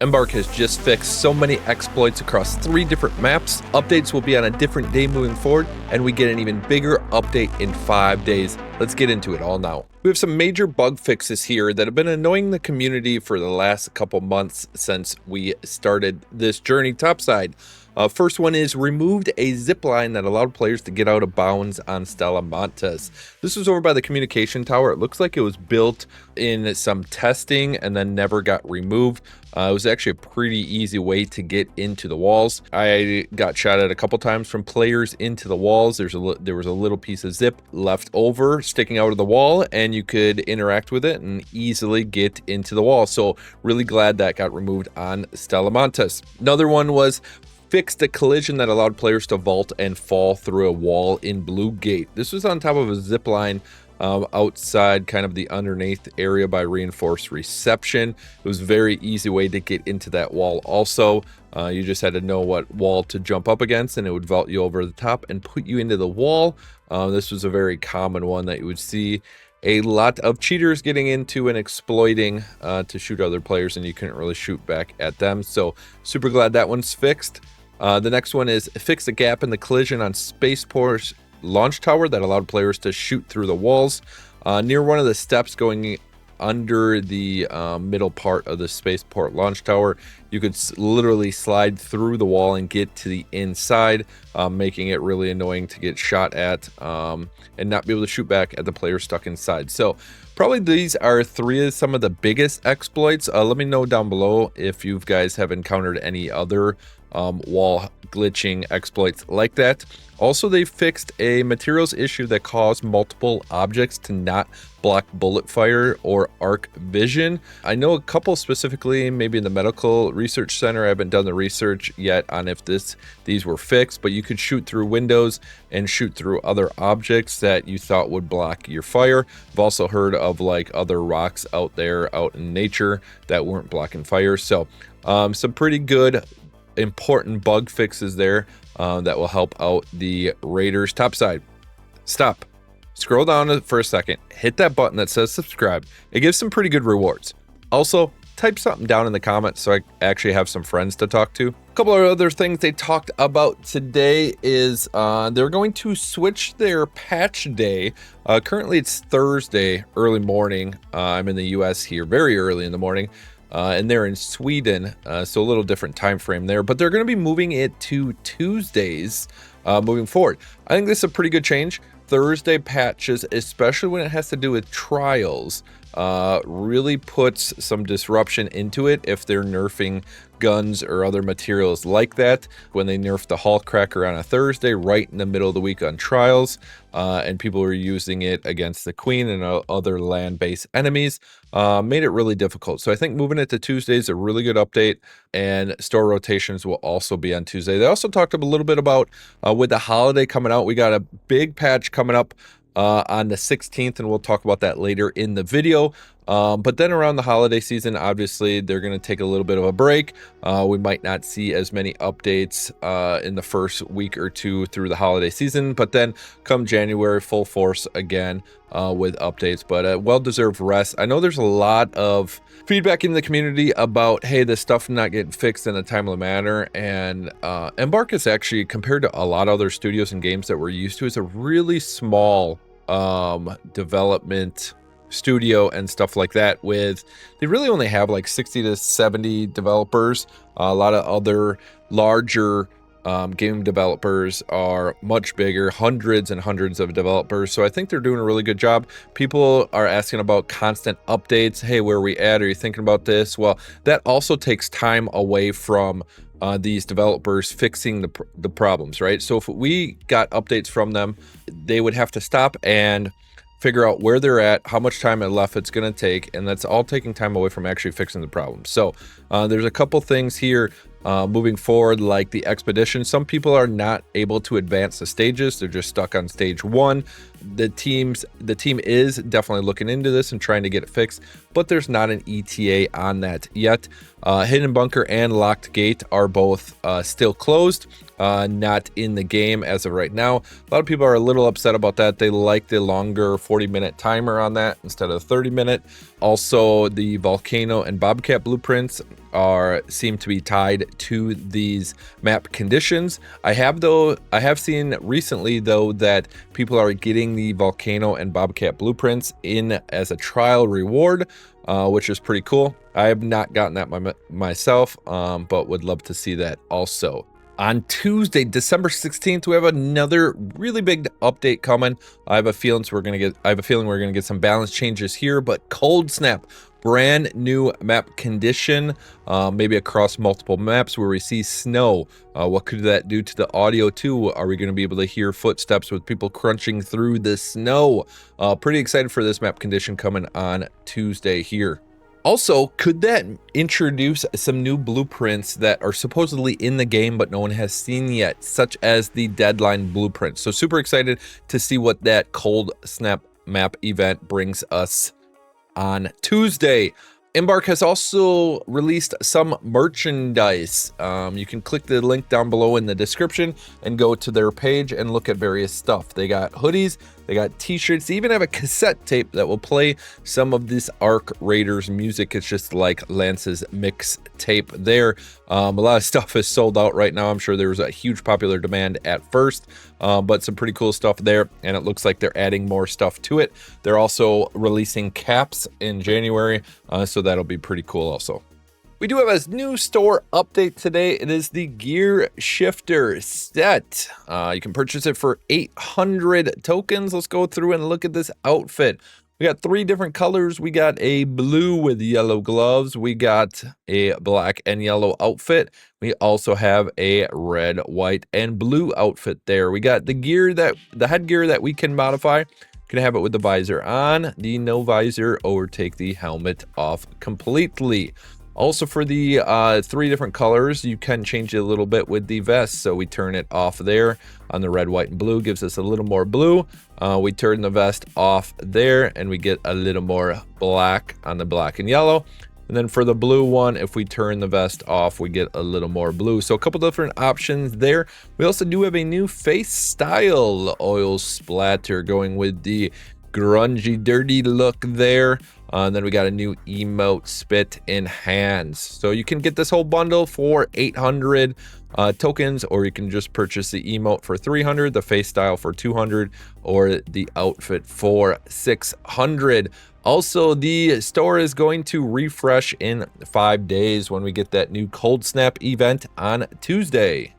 Embark has just fixed so many exploits across 3 different maps. Updates will be on a different day moving forward, and we get an even bigger update in 5 days. Let's get into it all now. We have some major bug fixes here that have been annoying the community for the last couple months since we started this journey topside. First one is removed a zipline that allowed players to get out of bounds on Stella Montes. This was over by the communication tower. It looks like it was built in some testing and then never got removed. It was actually a pretty easy way to get into the walls. I got shot at a couple times from players into the walls. There was a little piece of zip left over sticking out of the wall, and you could interact with it and easily get into the wall. So really glad that got removed on Stella Montes. Another one was fixed a collision that allowed players to vault and fall through a wall in Blue Gate. This was on top of a zip line outside kind of the underneath area by reinforced reception. It was a very easy way to get into that wall also. You just had to know what wall to jump up against, and it would vault you over the top and put you into the wall. This was a very common one that you would see a lot of cheaters getting into and exploiting to shoot other players, and you couldn't really shoot back at them. So super glad that one's fixed. The next one is fix a gap in the collision on Spaceport's launch tower that allowed players to shoot through the walls. Near one of the steps going under the middle part of the Spaceport launch tower, you could literally slide through the wall and get to the inside, making it really annoying to get shot at and not be able to shoot back at the player stuck inside. So probably these are 3 of some of the biggest exploits. Let me know down below if you guys have encountered any other wall glitching exploits like that. Also, they fixed a materials issue that caused multiple objects to not block bullet fire or arc vision. I know a couple specifically, maybe in the medical research center. I haven't done the research yet on if these were fixed, but you could shoot through windows and shoot through other objects that you thought would block your fire. I've also heard of like other rocks out there out in nature that weren't blocking fire. So some pretty good important bug fixes there that will help out the Raiders topside. Stop, scroll down for a second, hit that button that says subscribe. It gives some pretty good rewards. Also, type something down in the comments so I actually have some friends to talk to. A couple of other things they talked about today is they're going to switch their patch day. Currently it's Thursday early morning. I'm in the US here, very early in the morning. And they're in Sweden, so a little different time frame there, but they're going to be moving it to Tuesdays moving forward. I think this is a pretty good change. Thursday patches, especially when it has to do with trials, really puts some disruption into it if they're nerfing guns or other materials like that. When they nerfed the Hulk Cracker on a Thursday right in the middle of the week on trials, and people were using it against the Queen and other land-based enemies, made it really difficult. So I think moving it to Tuesday is a really good update, and store rotations will also be on Tuesday. They also talked a little bit about with the holiday coming out, we got a big patch coming up on the 16th, and we'll talk about that later in the video. But then around the holiday season, obviously they're going to take a little bit of a break. We might not see as many updates in the first week or 2 through the holiday season, but then come January, full force again with updates. But a well-deserved rest. I know there's a lot of feedback in the community about, hey, this stuff not getting fixed in a timely manner, and Embark is actually, compared to a lot of other studios and games that we're used to, is a really small development studio and stuff like that. With they really only have like 60 to 70 developers. A lot of other larger game developers are much bigger, hundreds and hundreds of developers. So I think they're doing a really good job. People are asking about constant updates. Hey, where are we at? Are you thinking about this? Well, that also takes time away from these developers fixing the problems, right? So if we got updates from them, they would have to stop and figure out where they're at, how much time left it's going to take, and that's all taking time away from actually fixing the problem. So there's a couple things here moving forward, like the expedition. Some people are not able to advance the stages. They're just stuck on stage 1. The team is definitely looking into this and trying to get it fixed, but there's not an ETA on that yet. Hidden Bunker and Locked Gate are both still closed. not in the game as of right now. A lot of people are a little upset about that. They like the longer 40-minute timer on that instead of 30-minute. Also, the volcano and bobcat blueprints seem to be tied to these map conditions. I have seen recently though that people are getting the volcano and bobcat blueprints in as a trial reward, which is pretty cool. I have not gotten that myself, but would love to see that also. On Tuesday, December 16th, we have another really big update coming. I have a feeling we're gonna get some balance changes here, but Cold Snap, brand new map condition, maybe across multiple maps where we see snow. What could that do to the audio too? Are we going to be able to hear footsteps with people crunching through the snow? Pretty excited for this map condition coming on Tuesday here. Also, could that introduce some new blueprints that are supposedly in the game but no one has seen yet, such as the Deadline blueprint? So super excited to see what that Cold Snap map event brings us on Tuesday. Embark has also released some merchandise. You can click the link down below in the description and go to their page and look at various stuff. They got hoodies, they got t-shirts, they even have a cassette tape that will play some of this Arc Raiders music. It's just like Lance's mix tape there. A lot of stuff is sold out right now. I'm sure there was a huge popular demand at first, but some pretty cool stuff there, and it looks like they're adding more stuff to it. They're also releasing caps in January, so that'll be pretty cool also. We do have a new store update today. It is the Gear Shifter set. You can purchase it for 800 tokens. Let's go through and look at this outfit. We got 3 different colors. We got a blue with yellow gloves. We got a black and yellow outfit. We also have a red, white, and blue outfit there. We got the headgear that we can modify. You can have it with the visor on, the no visor, or take the helmet off completely. Also, for the 3 different colors, you can change it a little bit with the vest. So we turn it off there on the red, white, and blue, gives us a little more blue. We turn the vest off there and we get a little more black on the black and yellow. And then for the blue one, if we turn the vest off, we get a little more blue. So a couple different options there. We also do have a new face style, oil splatter, going with the grungy, dirty look there. And then we got a new emote, spit in hands. So you can get this whole bundle for 800 tokens, or you can just purchase the emote for 300, the face style for 200, or the outfit for 600. Also, the store is going to refresh in 5 days when we get that new Cold Snap event on Tuesday.